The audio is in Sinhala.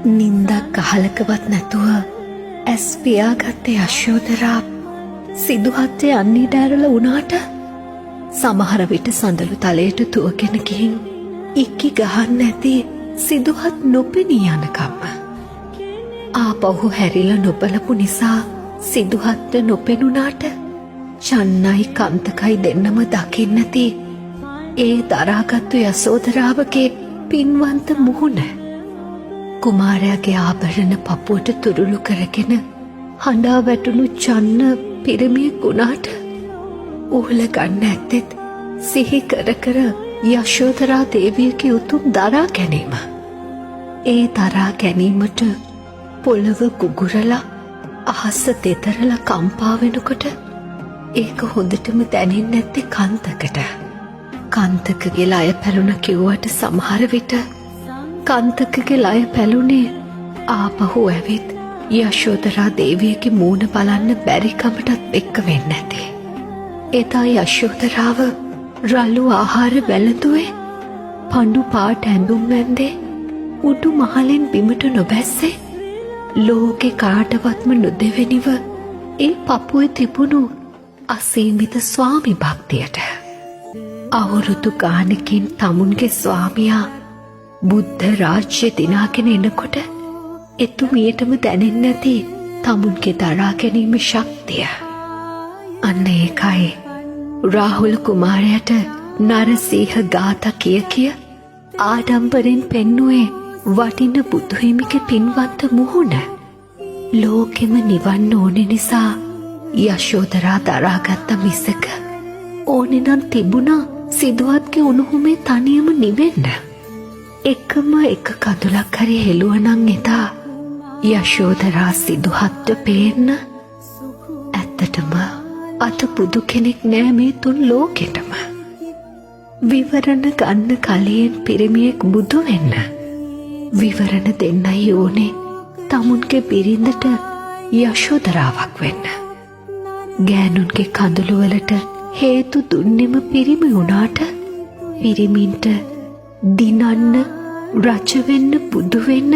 නින්දක් අහලකවත් නැතුව ඇස් පියාගත්තේ යශෝදරා සිදුහත්ට යන්නේ ඩෑරල වුණාට සමහර විට සඳලු තලයට තුවගෙන ගිහින් ඉක්කි ගහන්න ඇති සිදුහත් නොපෙනී යනකම්ම. ආපහු හැරිලා නොබලපු නිසා සිදුහත්ට නොපෙනුනාට චන්නයි කන්තකයි දෙන්නම දකින්න නැති ඒ දරාගත්තු යසෝදරාවගේ පින්වන්ත මුහුණ. කුමාරයාගේ ආභරණ පපුවට තුරුළු කරගෙන හඬා වැටුණු චන්න පිරිමියෙක් වුණාට උහුල ගන්න ඇත්තෙත් සිහි කර කර යශෝදරා දේවියගේ උතුම් දරා ගැනීම. ඒ දරා ගැනීමට පොළව කුගුරලා අහස තෙතරලා කම්පා වෙනකොට ඒක හොඳටම දැනෙන්නේ නැත්තේ කන්තකට. කන්තකගේ ලය පැලුණ කිව්වට සමහර විට කන්තකගේ ලය පැලුනේ ආපහු ඇවිත් යශෝදරා දේවියගේ මූණ බලන්න බැරිකමටත් එක්ක වෙන්න ඇති. එදා යශෝදරාව රළු ආහාර වැළඳුවේ පඳු පාට ඇඳුම් ඇන්දේ උඩු මහලෙන් බිමට නොබැස්සේ ලෝකෙ කාටවත්ම නොදෙවෙනිව ඒ පපුවේ තිබුණු අසීමිත ස්වාමි භක්තියට. අවුරුදු ගානකින් තමුන්ගේ ස්වාමියා බුද්ධ රාජ්‍ය දිනාගෙන එනකොට එතුමියටම දැනෙන්නේ නැති තමුන්ගේ දරා ගැනීම ශක්තිය. අන්න ඒකයි රාහුල කුමාරයාට නරසීහ ගාථා කිය ආඩම්බරෙන් පෙන්නුවේ වටින බුදුහිමිගේ පින්වන්ත මුහුණ. ලෝකෙම නිවන්න ඕනෙ නිසා යශෝදරා දරාගත්ත මිසක ඕනෙ නම් තිබුණා සිදුවත්ගේ උණුහුමේ තනියම නිවෙන්න. එකම එක කඳුලක් හරි හෙළුවනං එදා යශෝදරා සිදුහත්ට පේන්න ඇත්තටම අත බුදු කෙනෙක් නෑ මේ තුන් ලෝකෙටම. විවරණ ගන්න කලියෙන් පිරිමියෙක් බුදු වෙන්න විවරණ දෙන්නයි ඕනේ තමුන්ගේ බිරිඳට යශෝදරාවක් වෙන්න. ගෑනුන්ගේ කඳුළුවලට හේතු දුන්නෙම පිරිමි වුණාට පිරිමින්ට දිනන්න රජ වෙන්න බුදු වෙන්න